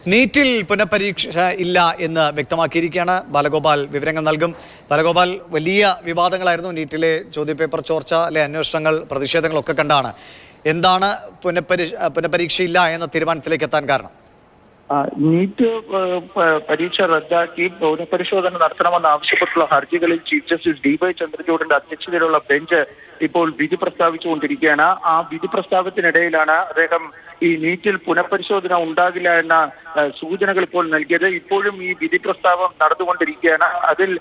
നീറ്റിൽ പുനഃപരീക്ഷ ഇല്ല എന്ന് വ്യക്തമാക്കിയിരിക്കുകയാണ്. ബാലഗോപാൽ വിവരങ്ങൾ നൽകും. ബാലഗോപാൽ, വലിയ വിവാദങ്ങളായിരുന്നു നീറ്റിലെ ചോദ്യപേപ്പർ ചോർച്ച, അന്വേഷണങ്ങൾ, പ്രതിഷേധങ്ങളൊക്കെ കണ്ടാണ്. എന്താണ് പുനഃപരീക്ഷയില്ല എന്ന തീരുമാനത്തിലേക്ക് എത്താൻ കാരണം? നീറ്റ് പരീക്ഷ റദ്ദാക്കി പുനഃപരിശോധന നടത്തണമെന്ന് ആവശ്യപ്പെട്ടുള്ള ഹർജികളിൽ ചീഫ് ജസ്റ്റിസ് DY ചന്ദ്രചൂഡിന്റെ അധ്യക്ഷതയിലുള്ള ബെഞ്ച് ഇപ്പോൾ വിധി പ്രസ്താവിച്ചുകൊണ്ടിരിക്കുകയാണ്. ആ വിധി പ്രസ്താവത്തിനിടയിലാണ് അദ്ദേഹം ഈ നീറ്റിൽ പുനഃപരിശോധന ഉണ്ടാകില്ല എന്ന സൂചനകൾ ഇപ്പോൾ നൽകിയത്. ഇപ്പോഴും ഈ വിധി പ്രസ്താവം നടന്നുകൊണ്ടിരിക്കുകയാണ്. അതിൽ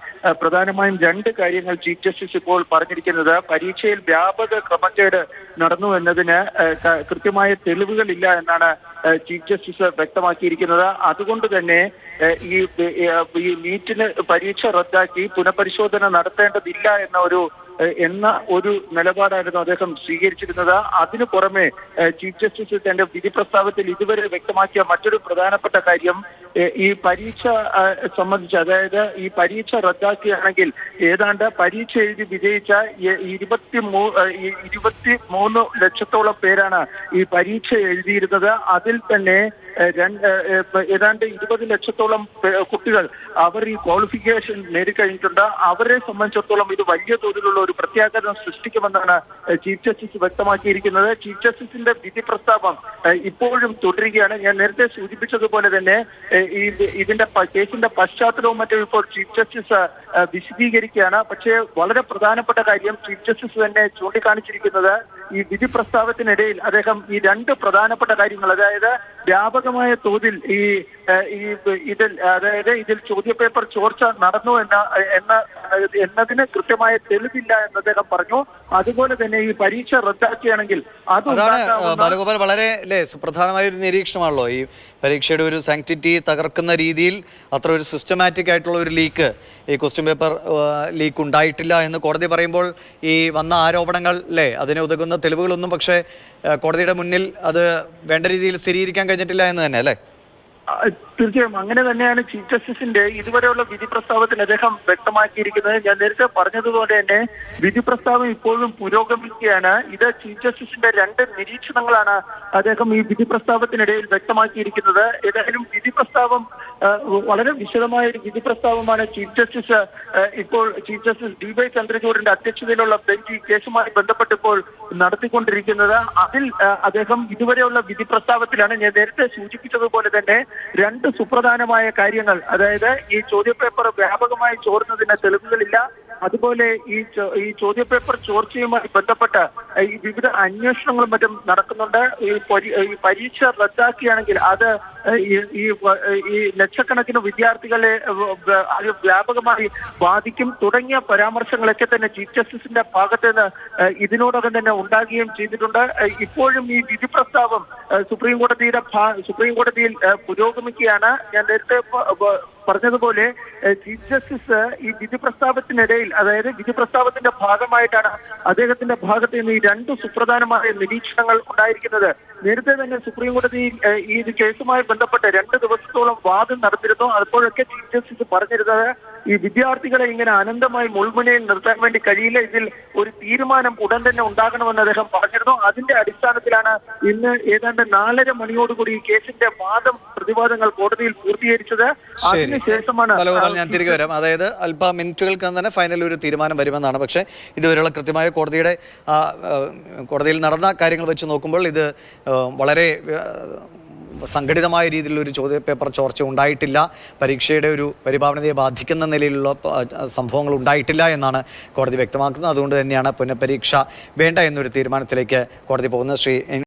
പ്രധാനമായും രണ്ട് കാര്യങ്ങൾ ചീഫ് ജസ്റ്റിസ് ഇപ്പോൾ പറഞ്ഞിരിക്കുന്നത്: പരീക്ഷയിൽ വ്യാപക ക്രമക്കേട് നടന്നു എന്നതിന് കൃത്യമായ തെളിവുകളില്ല എന്നാണ് ചീഫ് ജസ്റ്റിസ് വ്യക്തമാക്കിയിരിക്കുന്നത്. അതുകൊണ്ട് തന്നെ ഈ നീറ്റിന് പരീക്ഷ റദ്ദാക്കി പുനഃപരിശോധന നടത്തേണ്ടതില്ല എന്ന ഒരു നിലപാടായിരുന്നു അദ്ദേഹം സ്വീകരിച്ചിരുന്നത്. അതിനു പുറമെ ചീഫ് ജസ്റ്റിസ് തന്റെ വിധി പ്രസ്താവത്തിൽ ഇതുവരെ വ്യക്തമാക്കിയ മറ്റൊരു പ്രധാനപ്പെട്ട കാര്യം, ഈ പരീക്ഷ സംബന്ധിച്ച്, അതായത് ഈ പരീക്ഷ റദ്ദാക്കുകയാണെങ്കിൽ ഏതാണ്ട് പരീക്ഷ എഴുതി വിജയിച്ച 23 ലക്ഷത്തോളം പേരാണ് ഈ പരീക്ഷ എഴുതിയിരുന്നത്. അതിൽ തന്നെ ഏതാണ്ട് 20 ലക്ഷത്തോളം കുട്ടികൾ അവർ ഈ ക്വാളിഫിക്കേഷൻ നേടിക്കഴിഞ്ഞിട്ടുണ്ട്. അവരെ സംബന്ധിച്ചിടത്തോളം ഇത് വലിയ തോതിലുള്ള ഒരു പ്രത്യാഘാതം സൃഷ്ടിക്കുമെന്നാണ് ചീഫ് ജസ്റ്റിസ് വ്യക്തമാക്കിയിരിക്കുന്നത്. ചീഫ് ജസ്റ്റിസിന്റെ വിധി പ്രസ്താവം ഇപ്പോഴും തുടരുകയാണ്. ഞാൻ നേരത്തെ സൂചിപ്പിച്ചതുപോലെ തന്നെ ഇതിന്റെ കേസിന്റെ പശ്ചാത്തലവും മറ്റും ഇപ്പോൾ ചീഫ് ജസ്റ്റിസ് വിശദീകരിക്കുകയാണ്. പക്ഷേ വളരെ പ്രധാനപ്പെട്ട കാര്യം ചീഫ് ജസ്റ്റിസ് തന്നെ ചൂണ്ടിക്കാണിച്ചിരിക്കുന്നത്, ഈ വിധി പ്രസ്താവത്തിനിടയിൽ അദ്ദേഹം ഈ രണ്ട് പ്രധാനപ്പെട്ട കാര്യങ്ങൾ, അതായത് വ്യാപകമായ തോതിൽ ഇതിൽ ചോദ്യപേപ്പർ ചോർച്ച നടന്നു എന്നതിന് കൃത്യമായ തെളിവില്ല എന്ന് അദ്ദേഹം പറഞ്ഞു. അതുപോലെ തന്നെ ഈ പരീക്ഷ റദ്ദാക്കുകയാണെങ്കിൽ ബാലഗോപാൽ, വളരെ സുപ്രധാനമായ ഒരു നിരീക്ഷണമാണല്ലോ ഈ പരീക്ഷയുടെ ഒരു സാങ്ക്ടിറ്റി തകർക്കുന്ന രീതിയിൽ അത്ര ഒരു സിസ്റ്റമാറ്റിക് ആയിട്ടുള്ള ഒരു ലീക്ക്, ഈ ക്വസ്റ്റ്യൻ പേപ്പർ ലീക്ക് ഉണ്ടായിട്ടില്ല എന്ന് കോടതി പറയുമ്പോൾ ഈ വന്ന ആരോപണങ്ങൾ അതിന് ഉതകുന്ന തെളിവുകളൊന്നും പക്ഷേ കോടതിയുടെ മുന്നിൽ അത് വേണ്ട രീതിയിൽ സ്ഥിരീകരിക്കാൻ കഴിഞ്ഞിട്ടില്ല എന്ന് തന്നെ അല്ലേ? തീർച്ചയായും അങ്ങനെ തന്നെയാണ് ചീഫ് ജസ്റ്റിസിന്റെ ഇതുവരെയുള്ള വിധി പ്രസ്താവത്തിൽ അദ്ദേഹം വ്യക്തമാക്കിയിരിക്കുന്നത്. ഞാൻ നേരത്തെ പറഞ്ഞതുപോലെ തന്നെ വിധി പ്രസ്താവം ഇപ്പോഴും പുരോഗമിക്കുകയാണ്. ഇത് ചീഫ് ജസ്റ്റിസിന്റെ രണ്ട് നിരീക്ഷണങ്ങളാണ് അദ്ദേഹം ഈ വിധി പ്രസ്താവത്തിനിടയിൽ വ്യക്തമാക്കിയിരിക്കുന്നത്. ഏതായാലും വിധി പ്രസ്താവം വളരെ വിശദമായ ഒരു വിധി പ്രസ്താവമാണ് ചീഫ് ജസ്റ്റിസ് DY ചന്ദ്രചൂഡിന്റെ അധ്യക്ഷതയിലുള്ള ബെഞ്ച് ഈ കേസുമായി ബന്ധപ്പെട്ട് ഇപ്പോൾ നടത്തിക്കൊണ്ടിരിക്കുന്നത്. അതിൽ അദ്ദേഹം ഇതുവരെയുള്ള വിധി പ്രസ്താവത്തിലാണ് ഞാൻ നേരത്തെ സൂചിപ്പിച്ചതുപോലെ തന്നെ രണ്ട് സുപ്രധാനമായ കാര്യങ്ങൾ, അതായത് ഈ ചോദ്യപേപ്പർ വ്യാപകമായി ചോർന്നതിന് തെളിവുകളില്ല, അതുപോലെ ഈ ചോദ്യപേപ്പർ ചോർച്ചയുമായി ബന്ധപ്പെട്ട് ഈ വിവിധ അന്വേഷണങ്ങളും മറ്റും നടക്കുന്നുണ്ട്. ഈ പരീക്ഷ റദ്ദാക്കിയാണെങ്കിൽ അത് ഈ ലക്ഷക്കണക്കിന് വിദ്യാർത്ഥികളെ വ്യാപകമായി ബാധിക്കും തുടങ്ങിയ പരാമർശങ്ങളൊക്കെ തന്നെ ചീഫ് ജസ്റ്റിസിന്റെ ഭാഗത്ത് നിന്ന് ഇതിനോടകം തന്നെ ഉണ്ടാകുകയും ചെയ്തിട്ടുണ്ട്. ഇപ്പോഴും ഈ വിധി പ്രസ്താവം സുപ്രീം കോടതിയിൽ പുരോഗമിക്കുകയാണ്. ഞാൻ നേരത്തെ പറഞ്ഞതുപോലെ ചീഫ് ജസ്റ്റിസ് ഈ വിധി പ്രസ്താവത്തിനിടയിൽ, അതായത് വിധി പ്രസ്താവത്തിന്റെ ഭാഗമായിട്ടാണ് അദ്ദേഹത്തിന്റെ ഭാഗത്ത് നിന്ന് ഈ രണ്ട് സുപ്രധാനമായ നിരീക്ഷണങ്ങൾ ഉണ്ടായിരിക്കുന്നത്. നേരത്തെ തന്നെ സുപ്രീം കോടതിയിൽ ഈ കേസുമായി ബന്ധപ്പെട്ട് 2 ദിവസത്തോളം വാദം നടത്തിയിരുന്നു. അപ്പോഴൊക്കെ ചീഫ് ജസ്റ്റിസ് പറഞ്ഞിരുന്നത്, ഈ വിദ്യാർത്ഥികളെ ഇങ്ങനെ അനന്തമായി മുൾമുനയിൽ നിർത്താൻ വേണ്ടി കഴിയില്ല, ഇതിൽ ഒരു തീരുമാനം ഉടൻ തന്നെ ഉണ്ടാകണമെന്ന് അദ്ദേഹം പറഞ്ഞിരുന്നു. അതിന്റെ അടിസ്ഥാനത്തിലാണ് ഇന്ന് ഏതാണ്ട് 4:30 മണിയോടുകൂടി ഈ കേസിന്റെ പ്രതിവാദങ്ങൾ കോടതിയിൽ പൂർത്തീകരിച്ചത്. അതിനുശേഷമാണ് ഞാൻ തിരികെ വരാം. അതായത് അല്പ മിനിറ്റുകൾക്ക് തന്നെ ഫൈനൽ ഒരു തീരുമാനം വരുമെന്നാണ്. പക്ഷേ ഇതുവരെയുള്ള കൃത്യമായ കോടതിയിൽ നടന്ന കാര്യങ്ങൾ വെച്ച് നോക്കുമ്പോൾ ഇത് വളരെ സംഘടിതമായ രീതിയിലുള്ളൊരു ചോദ്യപേപ്പർ ചോർച്ച ഉണ്ടായിട്ടില്ല, പരീക്ഷയുടെ ഒരു പരിഭാവനതയെ ബാധിക്കുന്ന നിലയിലുള്ള സംഭവങ്ങൾ ഉണ്ടായിട്ടില്ല എന്നാണ് കോടതി വ്യക്തമാക്കുന്നത്. അതുകൊണ്ട് തന്നെയാണ് പുനഃപരീക്ഷ വേണ്ട എന്നൊരു തീരുമാനത്തിലേക്ക് കോടതി പോകുന്നത്.